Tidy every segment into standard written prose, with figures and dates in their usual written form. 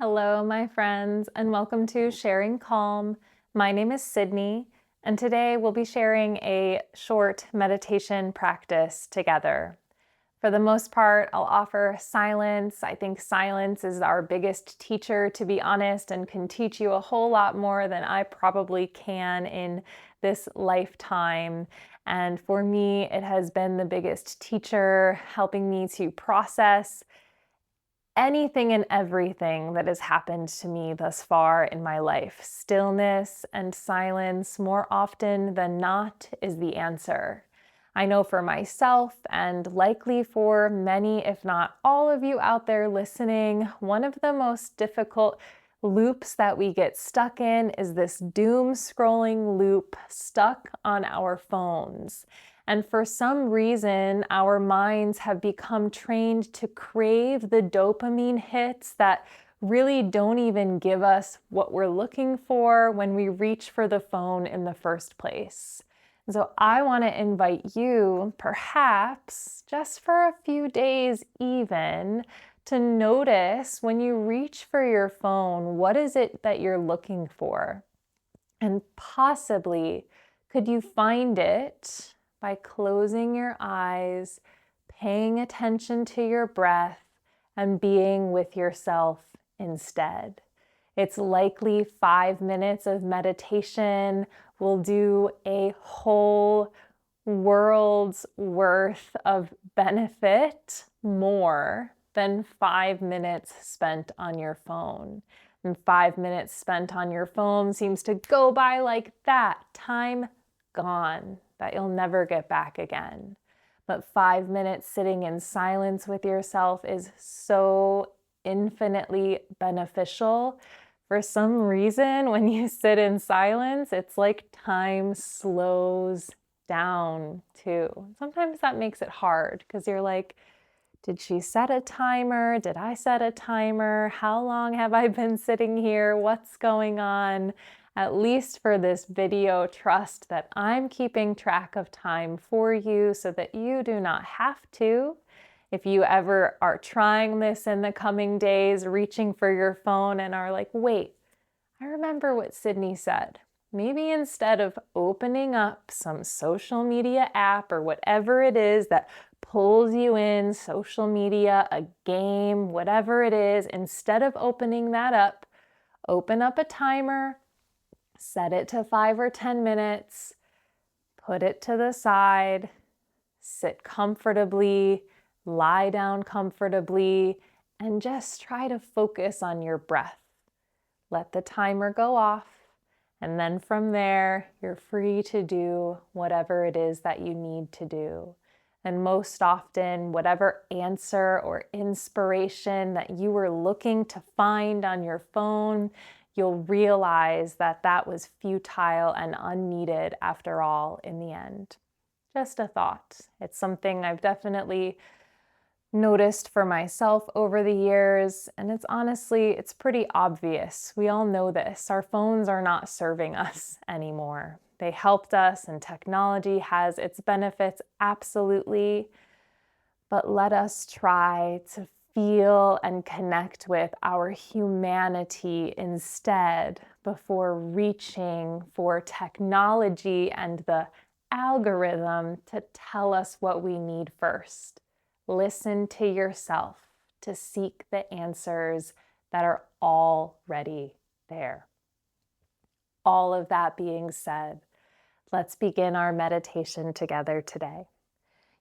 Hello, my friends, and welcome to Sharing Calm. My name is Sydney, and today we'll be sharing a short meditation practice together. For the most part, I'll offer silence. I think silence is our biggest teacher, to be honest, and can teach you a whole lot more than I probably can in this lifetime. And for me, it has been the biggest teacher, helping me to process anything and everything that has happened to me thus far in my life. Stillness and silence, more often than not, is the answer. I know for myself, and likely for many, if not all of you out there listening, one of the most difficult loops that we get stuck in is this doom scrolling loop stuck on our phones. And for some reason, our minds have become trained to crave the dopamine hits that really don't even give us what we're looking for when we reach for the phone in the first place. And so I want to invite you, perhaps just for a few days even, to notice when you reach for your phone, what is it that you're looking for? And possibly, could you find it by closing your eyes, paying attention to your breath, and being with yourself instead? It's likely 5 minutes of meditation will do a whole world's worth of benefit more than 5 minutes spent on your phone. And 5 minutes spent on your phone seems to go by like that. Time gone, that you'll never get back again. But 5 minutes sitting in silence with yourself is so infinitely beneficial. For some reason, when you sit in silence, it's like time slows down too. Sometimes that makes it hard because you're like, did she set a timer? Did I set a timer? How long have I been sitting here? What's going on? At least for this video, trust that I'm keeping track of time for you so that you do not have to. If you ever are trying this in the coming days, reaching for your phone and are like, wait, I remember what Sydney said. Maybe instead of opening up some social media app or whatever it is that pulls you in, social media, a game, whatever it is, instead of opening that up, open up a timer, set it to 5 or 10 minutes, put it to the side, sit comfortably, lie down comfortably, and just try to focus on your breath. Let the timer go off, and then from there, you're free to do whatever it is that you need to do. And most often, whatever answer or inspiration that you were looking to find on your phone, you'll realize that that was futile and unneeded after all in the end. Just a thought. It's something I've definitely noticed for myself over the years, and it's pretty obvious. We all know this. Our phones are not serving us anymore. They helped us, and technology has its benefits, absolutely. But let us try to feel and connect with our humanity instead before reaching for technology and the algorithm to tell us what we need first. Listen to yourself to seek the answers that are already there. All of that being said, let's begin our meditation together today.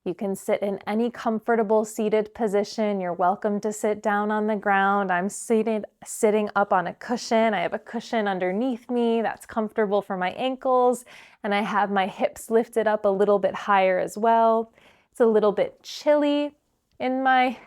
You can sit in any comfortable seated position. You're welcome to sit down on the ground. I'm sitting up on a cushion. I have a cushion underneath me that's comfortable for my ankles, and I have my hips lifted up a little bit higher as well. It's a little bit chilly in my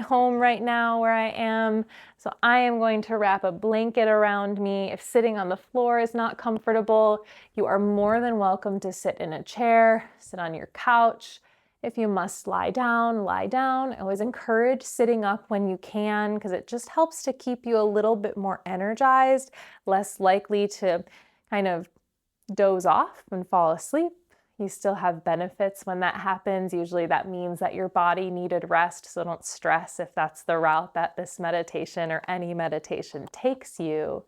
home right now where I am, so I am going to wrap a blanket around me. If sitting on the floor is not comfortable, you are more than welcome to sit in a chair, sit on your couch. If you must lie down, lie down. I always encourage sitting up when you can because it just helps to keep you a little bit more energized, less likely to kind of doze off and fall asleep. You still have benefits when that happens. Usually that means that your body needed rest, so don't stress if that's the route that this meditation or any meditation takes you.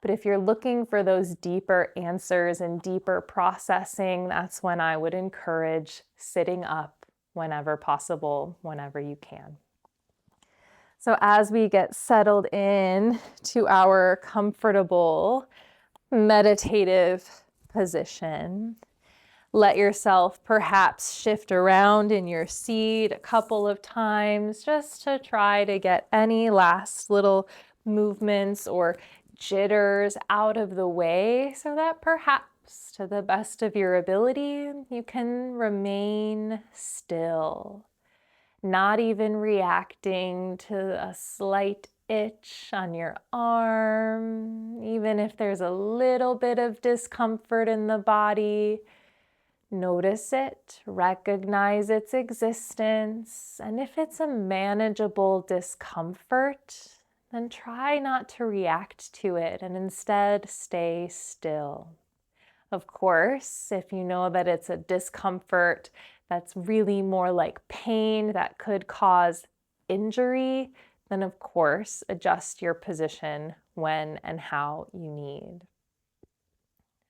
But if you're looking for those deeper answers and deeper processing, that's when I would encourage sitting up whenever possible, whenever you can. So as we get settled in to our comfortable meditative position, let yourself perhaps shift around in your seat a couple of times just to try to get any last little movements or jitters out of the way so that perhaps to the best of your ability, you can remain still, not even reacting to a slight itch on your arm, even if there's a little bit of discomfort in the body. Notice it, recognize its existence, and if it's a manageable discomfort, then try not to react to it and instead stay still. Of course, if you know that it's a discomfort that's really more like pain that could cause injury, then of course adjust your position when and how you need.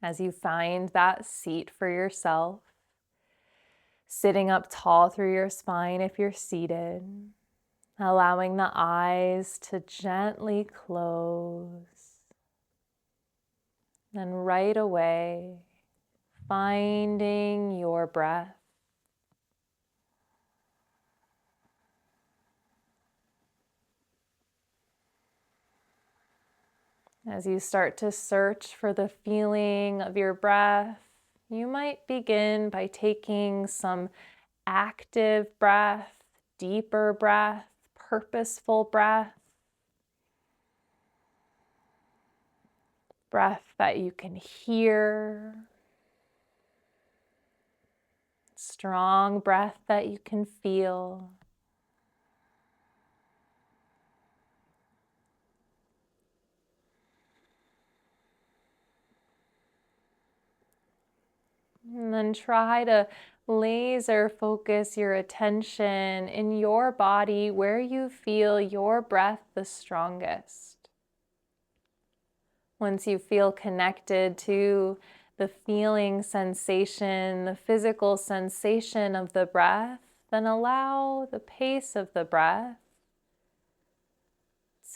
As you find that seat for yourself, sitting up tall through your spine if you're seated, allowing the eyes to gently close, and right away, finding your breath. As you start to search for the feeling of your breath, you might begin by taking some active breath, deeper breath, purposeful breath. Breath that you can hear. Strong breath that you can feel. And then try to laser focus your attention in your body where you feel your breath the strongest. Once you feel connected to the feeling sensation, the physical sensation of the breath, then allow the pace of the breath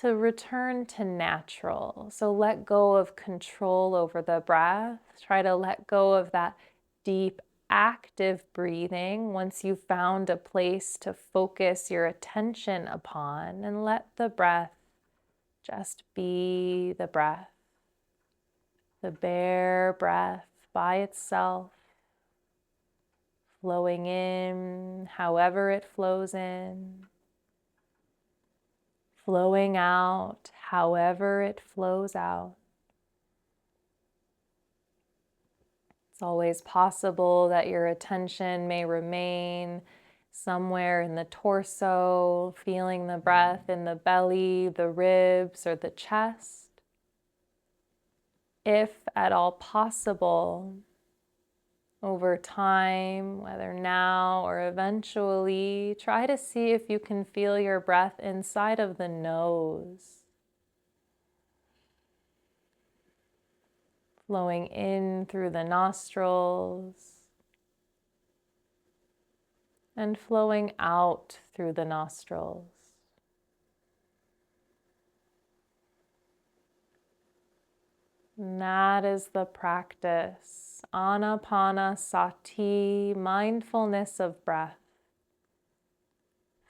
to return to natural. So let go of control over the breath. Try to let go of that deep, active breathing once you've found a place to focus your attention upon, and let the breath just be the breath. The bare breath by itself, flowing in however it flows in, flowing out however it flows out. It's always possible that your attention may remain somewhere in the torso, feeling the breath in the belly, the ribs, or the chest. If at all possible, over time, whether now or eventually, try to see if you can feel your breath inside of the nose, flowing in through the nostrils and flowing out through the nostrils. And that is the practice, anapanasati, mindfulness of breath.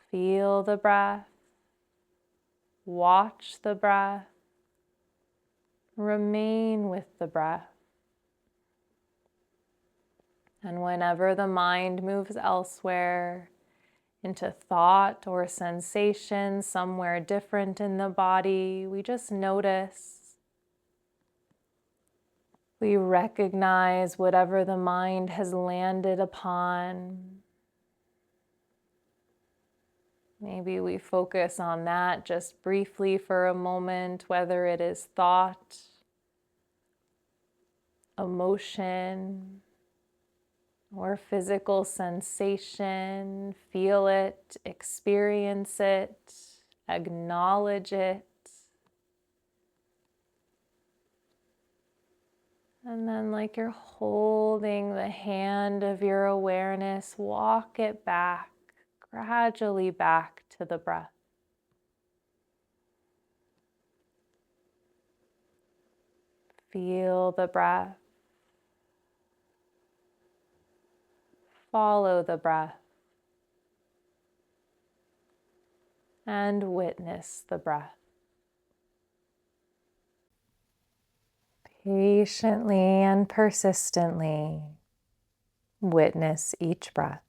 Feel the breath, watch the breath, remain with the breath. And whenever the mind moves elsewhere, into thought or sensation somewhere different in the body, we just notice. We recognize whatever the mind has landed upon. Maybe we focus on that just briefly for a moment, whether it is thought, emotion, or physical sensation. Feel it, experience it, acknowledge it. And then, like you're holding the hand of your awareness, walk it back, gradually back to the breath. Feel the breath. Follow the breath. And witness the breath. Patiently and persistently witness each breath.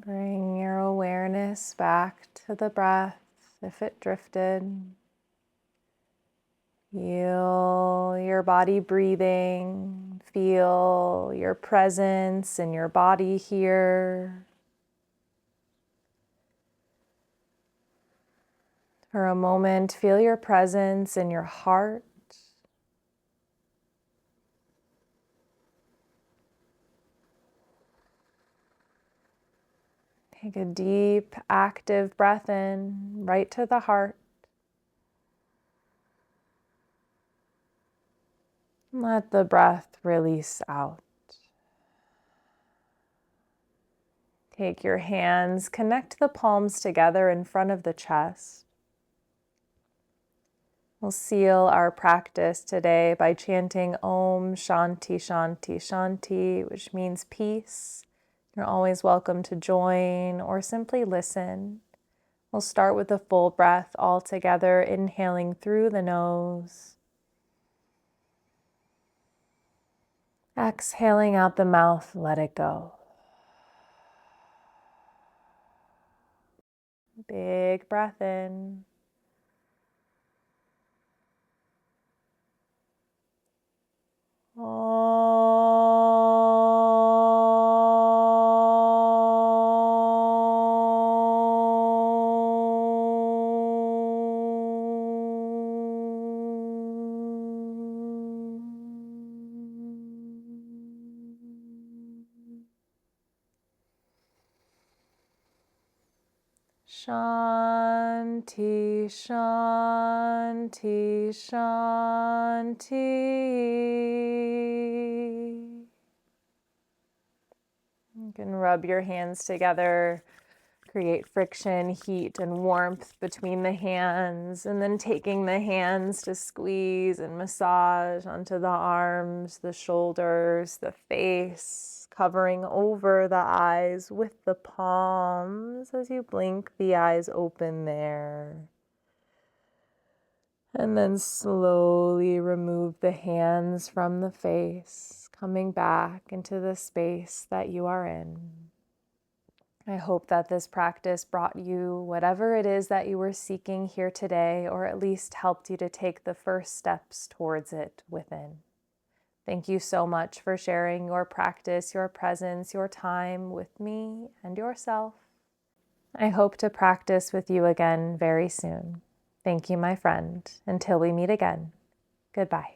Bring your awareness back to the breath if it drifted. Feel your body breathing. Feel your presence in your body here. For a moment, feel your presence in your heart. Take a deep, active breath in, right to the heart. Let the breath release out. Take your hands, connect the palms together in front of the chest. We'll seal our practice today by chanting Om Shanti Shanti Shanti, which means peace. You're always welcome to join or simply listen. We'll start with a full breath all together, inhaling through the nose. Exhaling out the mouth, let it go. Big breath in. Shanti, Shanti, Shanti. You can rub your hands together, create friction, heat, and warmth between the hands, and then taking the hands to squeeze and massage onto the arms, the shoulders, the face, covering over the eyes with the palms as you blink the eyes open there. And then slowly remove the hands from the face, coming back into the space that you are in. I hope that this practice brought you whatever it is that you were seeking here today, or at least helped you to take the first steps towards it within. Thank you so much for sharing your practice, your presence, your time with me and yourself. I hope to practice with you again very soon. Thank you, my friend. Until we meet again, goodbye.